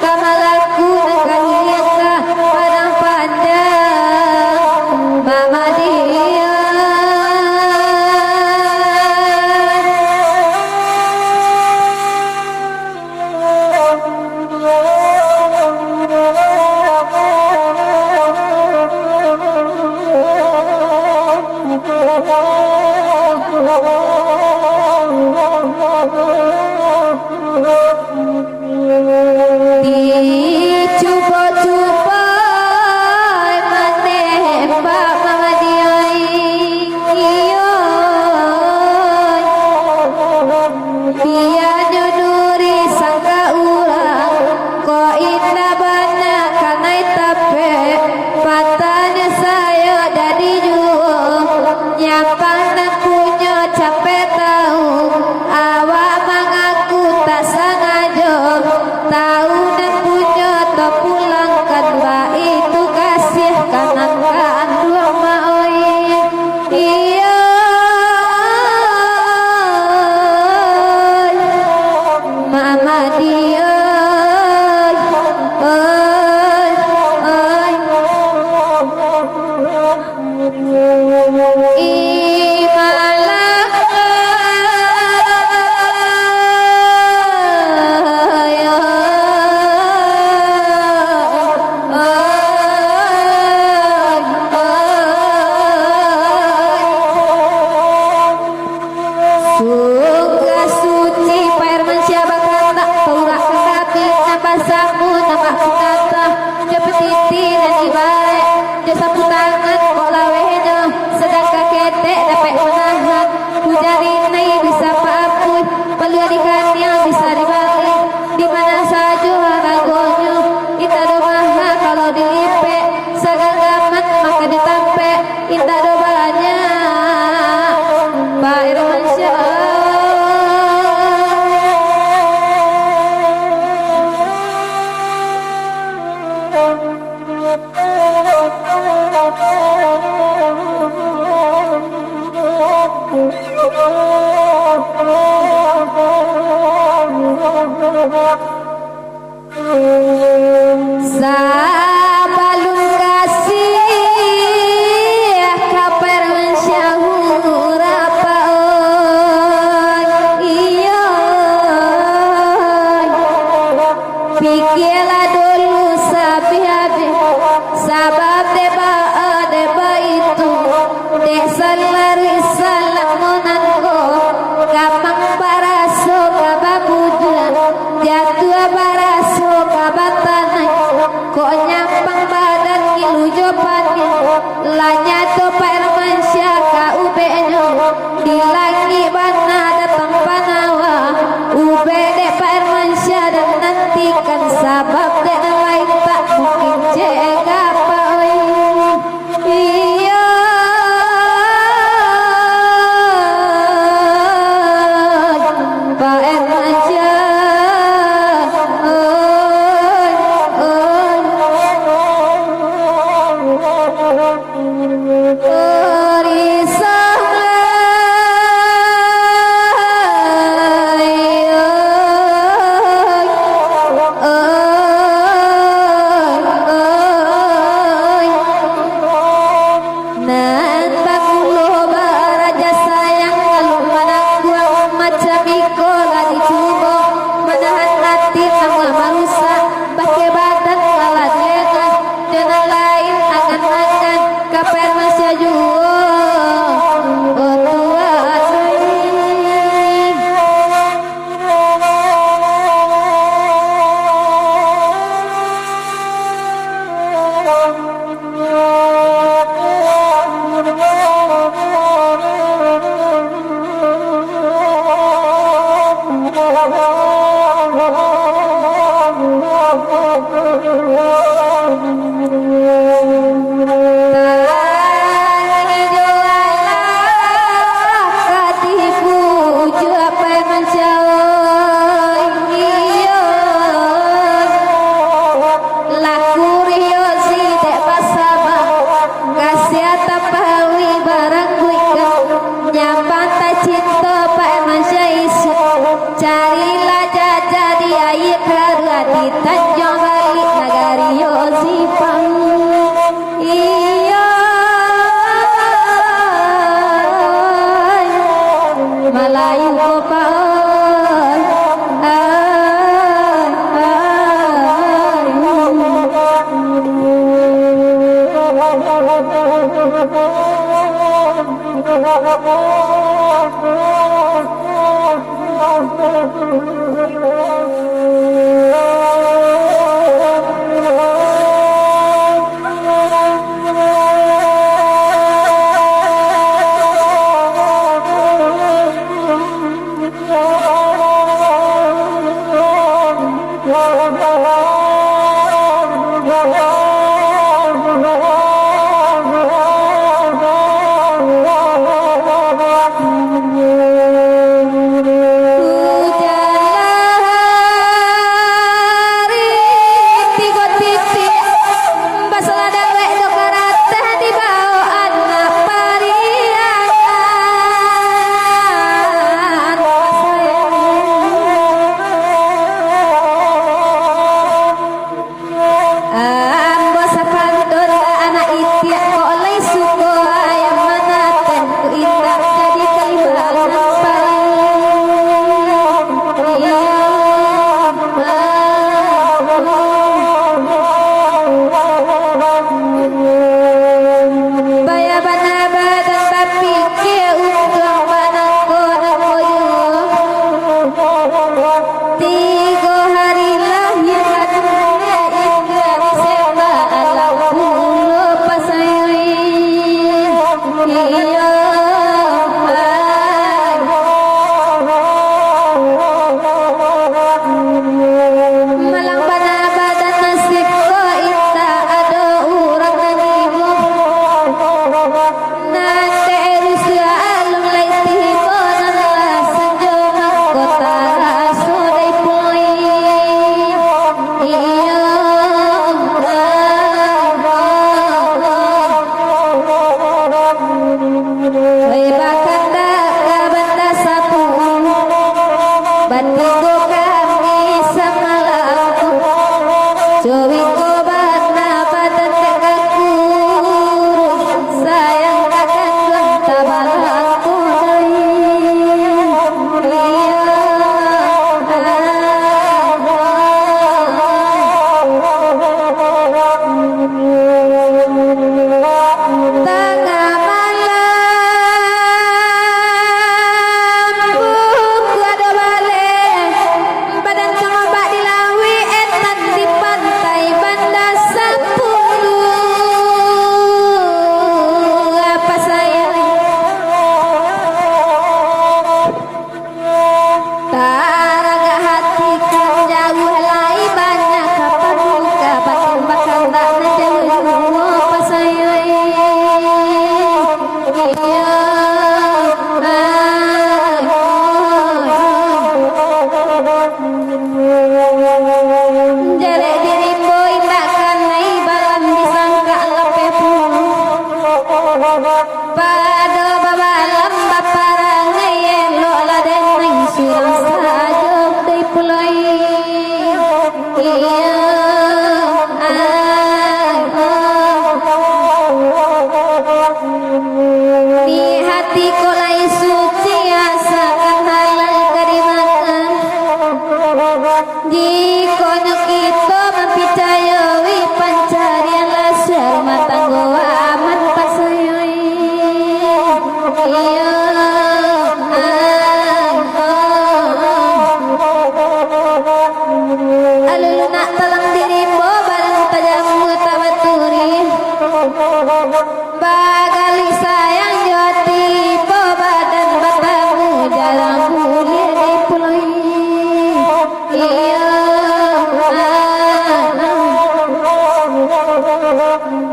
Kamalalku nagkahiyaka Sabalun kasih kabar mensyahur apaon iya pikirlah dulu sabab deba itu dek selari salamunanku kapang baraso kababudan jatuh baraso kabatanai kok nyampang badan ngilu jopani lanya to Pak Syaka ubenya di lagi bana datang panawa ube de Pak Syaka dan nantikan sabab de lain tak mungkin jaga apa iya Pak Syaka Hujanlah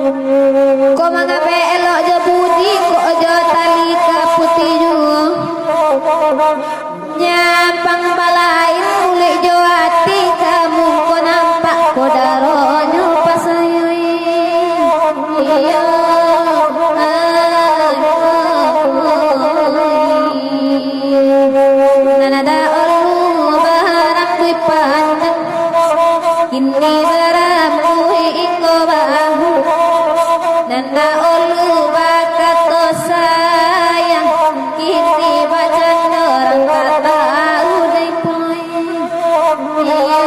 Ko mangabe elok jo budi ko jo tali putih ju nyampang balain mulik jo hati kamu ko nampak ko daronyo pasayoi iya nanada olu barang kui pandang kini beramu iko bahu nanda olu bakato sayang kini bacan orang kata udah poin iya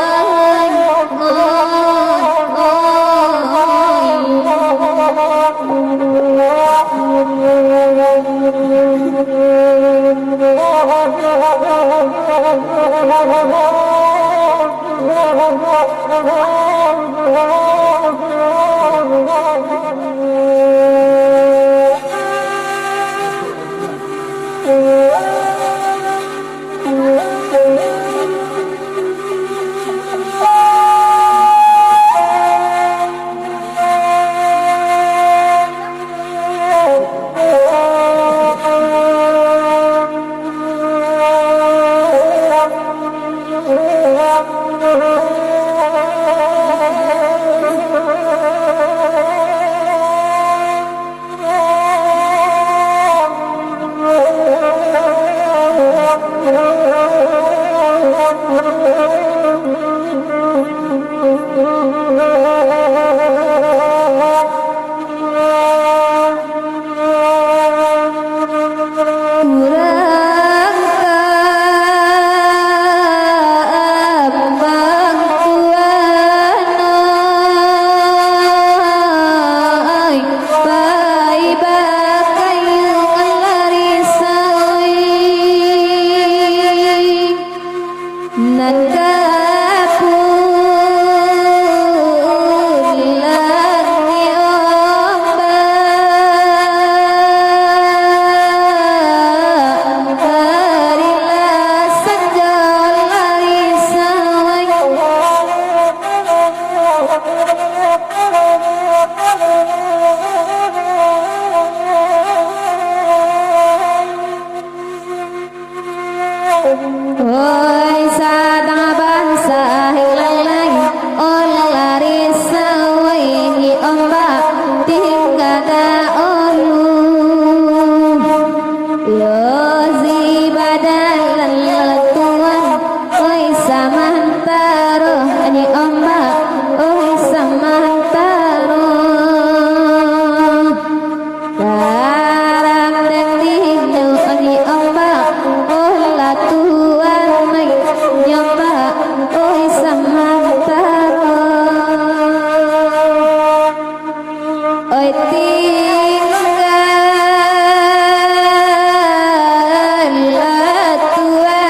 Oi sadang bangsa hilang lari sawai ombak tingkada olu lozi badalan letuan oi samantaro ani ombak oi samantaro barang dan dinu ani ombak oh latuan nyoba oi samantaro oi tinggal latuan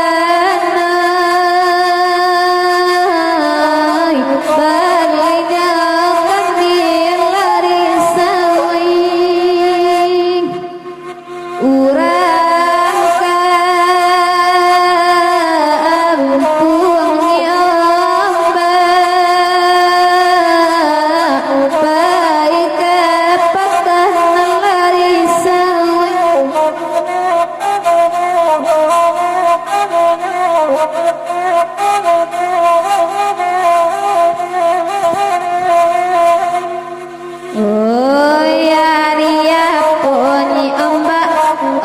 ai baliknya kami lari sawai urang kampung nyoba baik kepatah lari sawai oh ya dia poni ombak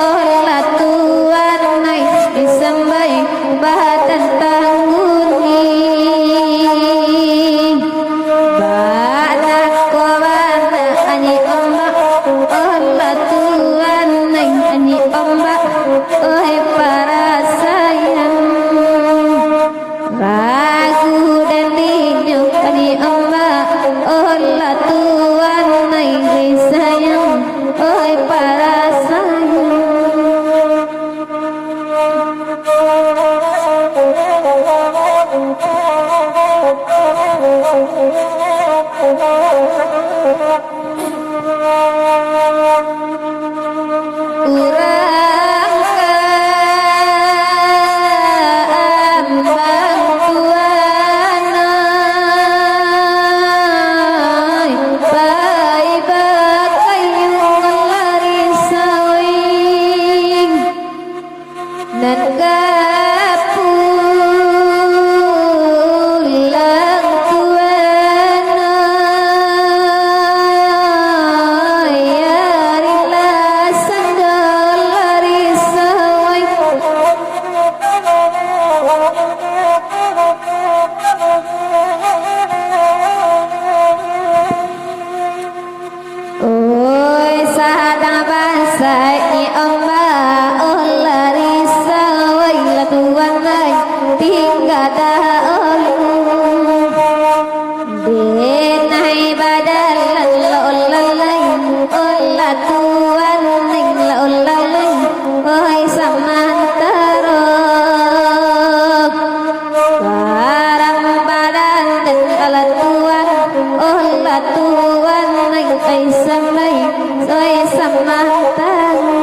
oh latuan nai disambai bahatan tanguni badak kowana ani ombak oh latuan nai ani ombak oh para sayang ragu dan dinyu ani ombak oh latuan nai sayang oh para sayang urang kaambang tuanai bye bye tuan lành ấy sâm lây rồi sâm mang tan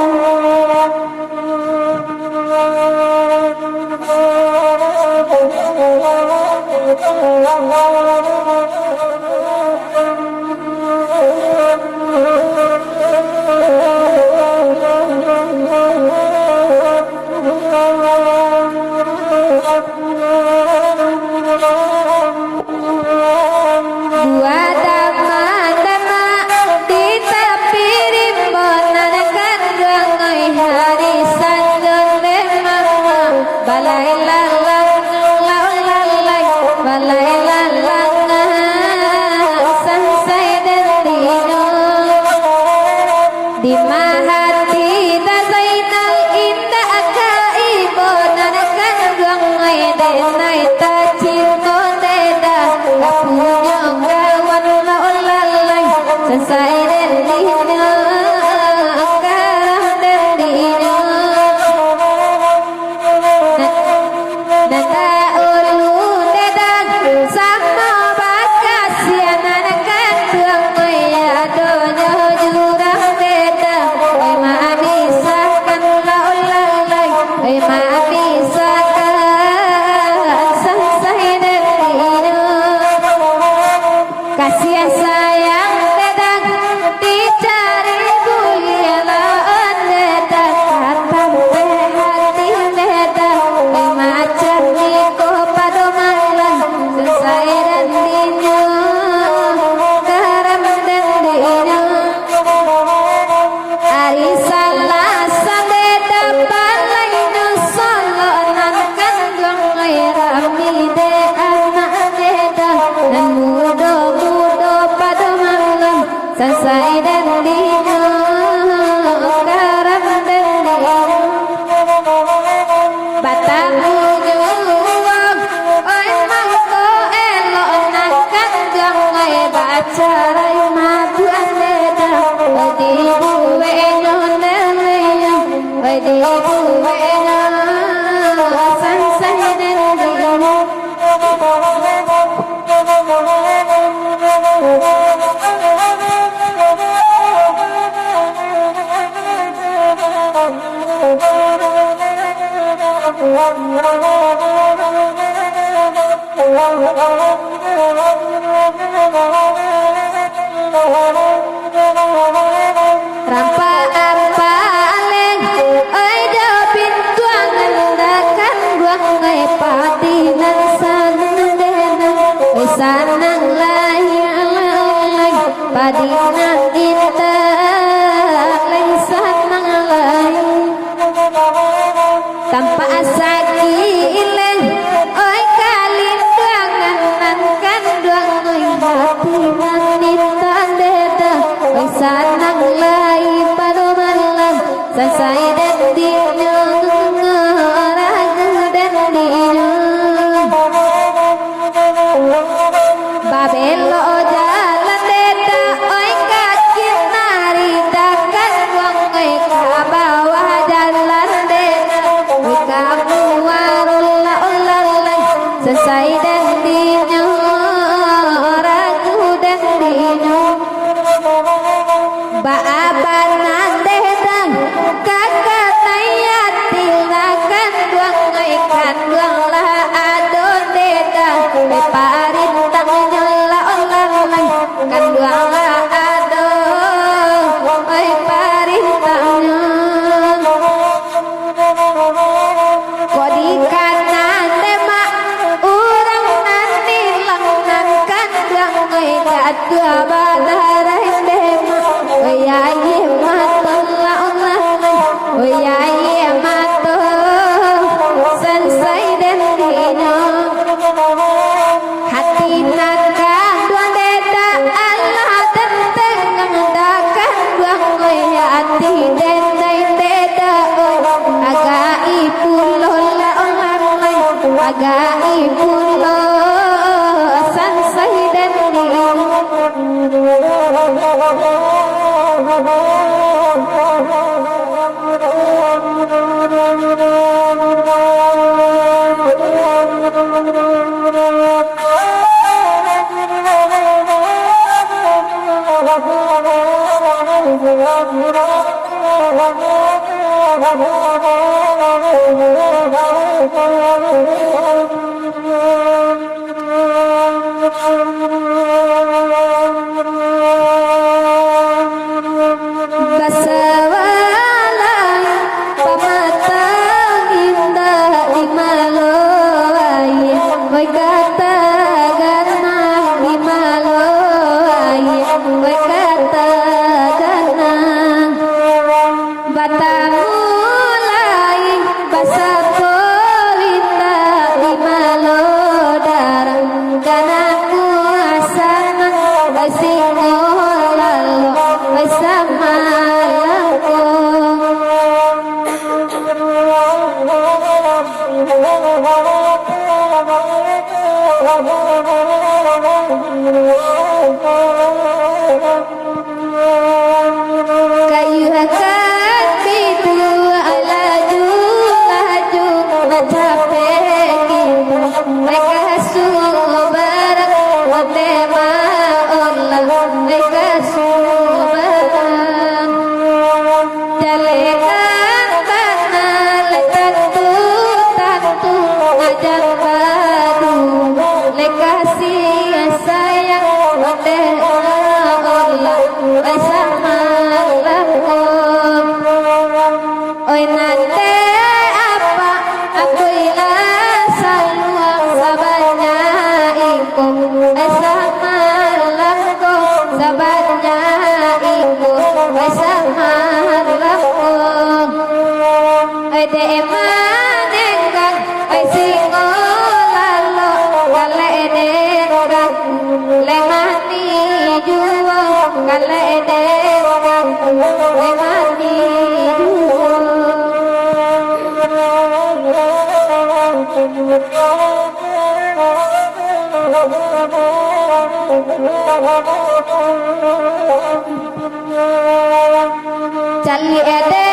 Cali ede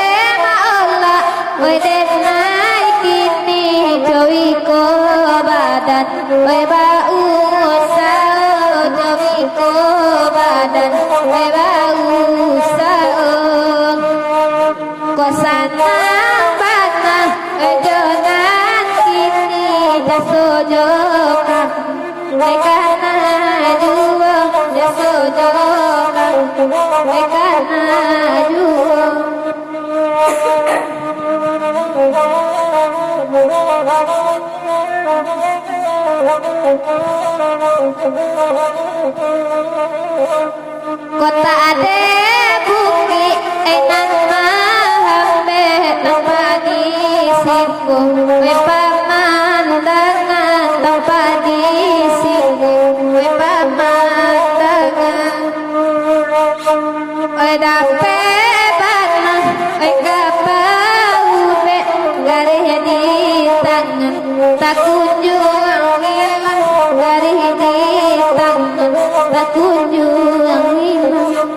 ma Allah oi den nai kini jowi ko badan oi bau sao jowi ko badan oi bau sao kosana bana oi jonan kini jaso joka ekana juo jaso joka ekana juo kota ade bumi enang mahambe nambani siku we pamandangan nambani siku we pamandangan oi dape bana oi kapau be garih di tangan tak kunjung hilang garih di tangan tak kunjung hilang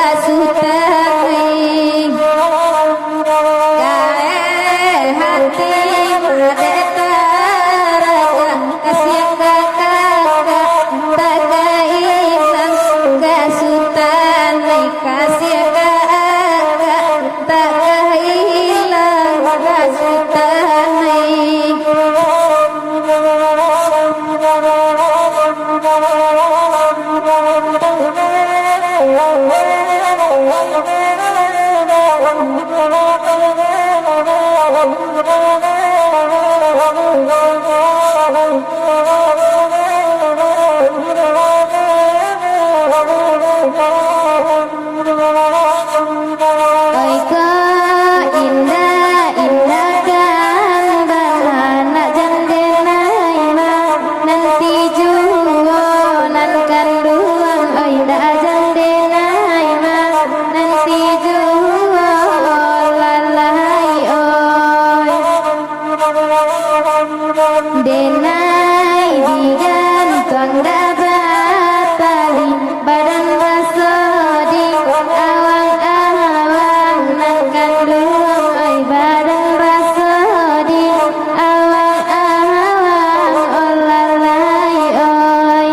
Kasutan Denai digantung dapat tali badan rasodi awang-awang nang kandung oi badan rasodi awang-awang olalai oi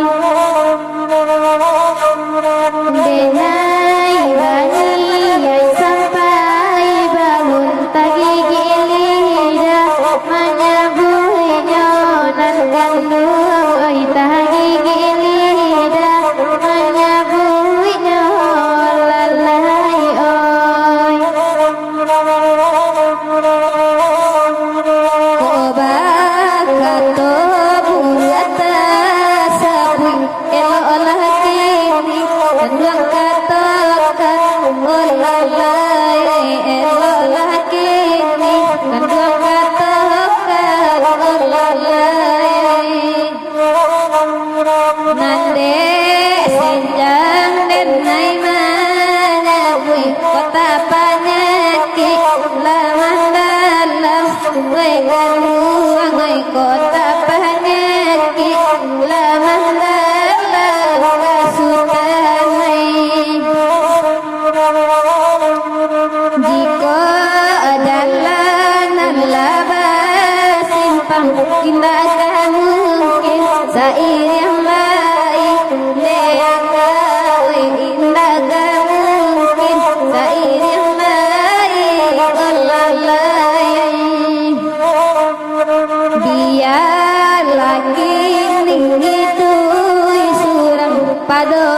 Denai bani yai sampai balun tagigi lidah menyebui nyonan kandung oi tagigi lidah menyebui nyolalai oi Kobakato buata sabui elo olah kini kandung katokan olalai elo olah kini kandung katokan olalai nande senjang denai menyebui kota penyakit lemah dalam wegaluang kota penyakit lemah dalam kasutanai jika jalanan labas simpang tindakan mungkin seiring baik leakai tindakan mungkin seiring baik olalai dia lagi ning itu suram pada